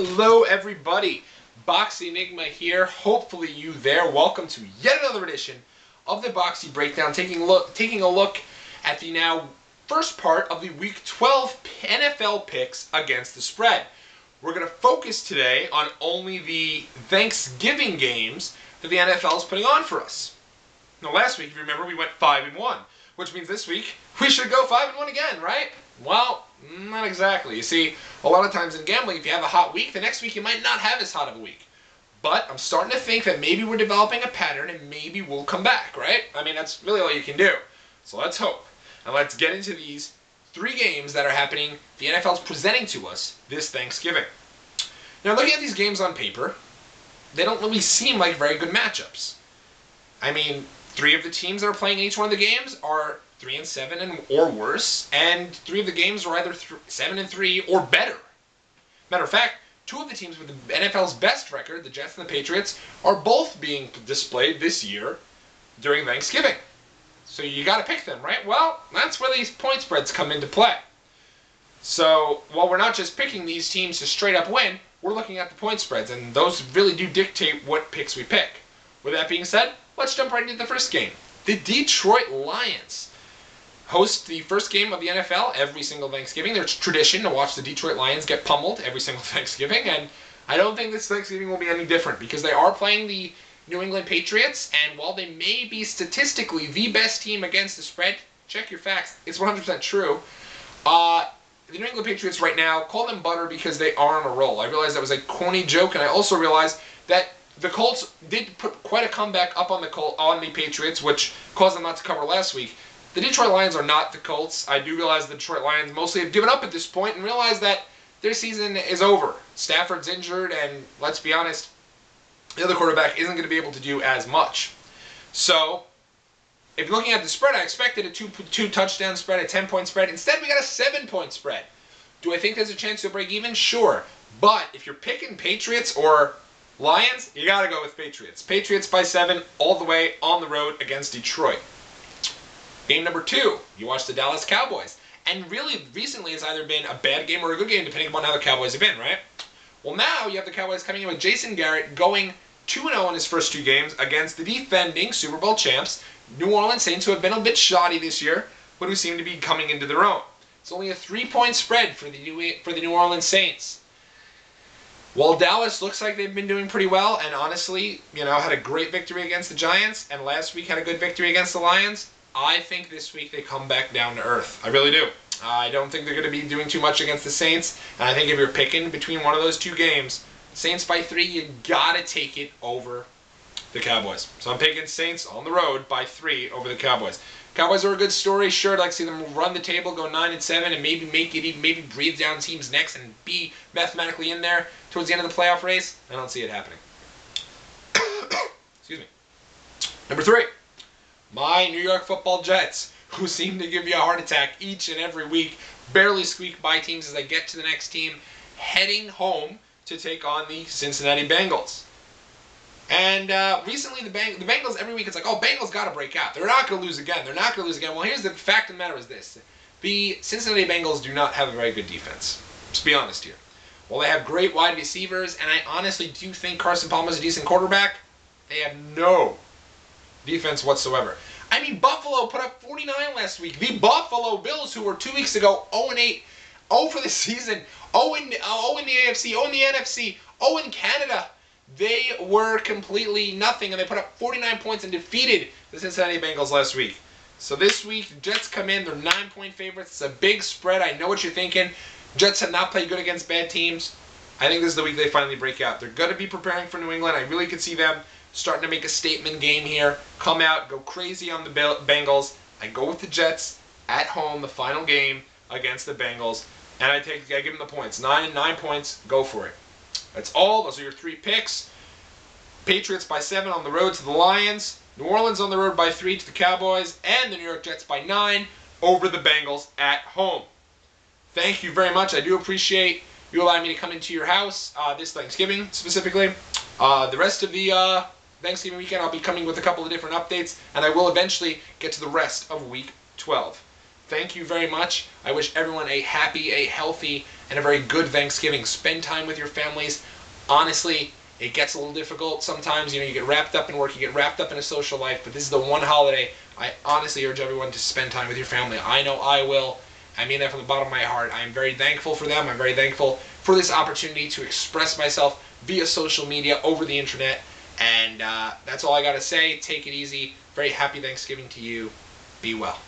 Hello everybody, Boxie Enigma here, hopefully you there. Welcome to yet another edition of the Boxie Breakdown, taking a look at the now first part of the Week 12 NFL picks against the spread. We're going to focus today on only the Thanksgiving games that the NFL is putting on for us. Now last week, if you remember, we went 5-1, which means this week we should go 5-1 again, right? Well, not exactly. You see, a lot of times in gambling, if you have a hot week, the next week you might not have as hot of a week. But I'm starting to think that maybe we're developing a pattern and maybe we'll come back, right? I mean, that's really all you can do. So let's hope. And let's get into these three games that are happening, the NFL's presenting to us this Thanksgiving. Now, looking at these games on paper, they don't really seem like very good matchups. I mean, three of the teams that are playing in each one of the games are 3-7 or worse, and three of the games are either 7-3 or better. Matter of fact, two of the teams with the NFL's best record, the Jets and the Patriots, are both being displayed this year during Thanksgiving. So you got to pick them, right? Well, that's where these point spreads come into play. So while we're not just picking these teams to straight up win, we're looking at the point spreads, and those really do dictate what picks we pick. With that being said, let's jump right into the first game. The Detroit Lions host the first game of the NFL every single Thanksgiving. There's tradition to watch the Detroit Lions get pummeled every single Thanksgiving, and I don't think this Thanksgiving will be any different because they are playing the New England Patriots, and while they may be statistically the best team against the spread, check your facts, it's 100% true. The New England Patriots right now, call them butter because they are on a roll. I realize that was a corny joke, and I also realized that the Colts did put quite a comeback up on the Patriots, which caused them not to cover last week. The Detroit Lions are not the Colts. I do realize the Detroit Lions mostly have given up at this point and realize that their season is over. Stafford's injured, and let's be honest, the other quarterback isn't going to be able to do as much. So, if you're looking at the spread, I expected a two touchdown spread, a 10-point spread. Instead, we got a 7-point spread. Do I think there's a chance to break even? Sure. But if you're picking Patriots or Lions, you got to go with Patriots. Patriots by 7 all the way on the road against Detroit. Game number 2, you watch the Dallas Cowboys. And really, recently, it's either been a bad game or a good game, depending upon how the Cowboys have been, right? Well, now you have the Cowboys coming in with Jason Garrett going 2-0 in his first 2 games against the defending Super Bowl champs, New Orleans Saints, who have been a bit shoddy this year, but who seem to be coming into their own. It's only a 3-point spread for the New Orleans Saints. While Dallas looks like they've been doing pretty well, and honestly, had a great victory against the Giants, and last week had a good victory against the Lions, I think this week they come back down to earth. I really do. I don't think they're going to be doing too much against the Saints, and I think if you're picking between one of those 2 games, Saints by 3, you got to take it over the Cowboys. So I'm picking Saints on the road by 3 over the Cowboys. Cowboys are a good story. Sure, I'd like to see them run the table, go 9-7, and maybe breathe down teams' necks and be mathematically in there towards the end of the playoff race. I don't see it happening. Excuse me. Number 3, my New York Football Jets, who seem to give you a heart attack each and every week, barely squeak by teams as they get to the next team, heading home to take on the Cincinnati Bengals. And recently, the Bengals, every week, it's like, oh, Bengals got to break out. They're not going to lose again. They're not going to lose again. Well, here's the fact of the matter is this. The Cincinnati Bengals do not have a very good defense. Let's be honest here. While they have great wide receivers, and I honestly do think Carson Palmer is a decent quarterback, they have no defense whatsoever. I mean, Buffalo put up 49 last week. The Buffalo Bills, who were 2 weeks ago 0-8, 0 for the season, 0 in the AFC, 0 in the NFC, 0 in Canada. They were completely nothing, and they put up 49 points and defeated the Cincinnati Bengals last week. So this week, the Jets come in. They're 9-point favorites. It's a big spread. I know what you're thinking. Jets have not played good against bad teams. I think this is the week they finally break out. They're going to be preparing for New England. I really could see them starting to make a statement game here. Come out, go crazy on the Bengals. I go with the Jets at home, the final game against the Bengals, and I give them the points. 9 points. Go for it. That's all. Those are your 3 picks. Patriots by 7 on the road to the Lions. New Orleans on the road by 3 to the Cowboys. And the New York Jets by 9 over the Bengals at home. Thank you very much. I do appreciate you allowing me to come into your house this Thanksgiving specifically. The rest of the Thanksgiving weekend, I'll be coming with a couple of different updates, and I will eventually get to the rest of Week 12. thank you very much. I wish everyone a happy, a healthy, and a very good Thanksgiving. Spend time with your families. Honestly, it gets a little difficult sometimes. You get wrapped up in work, you get wrapped up in a social life, but this is the one holiday I honestly urge everyone to spend time with your family. I know I will. I mean that from the bottom of my heart. I am very thankful for them. I'm very thankful for this opportunity to express myself via social media over the internet. And that's all I got to say. Take it easy. Very happy Thanksgiving to you. Be well.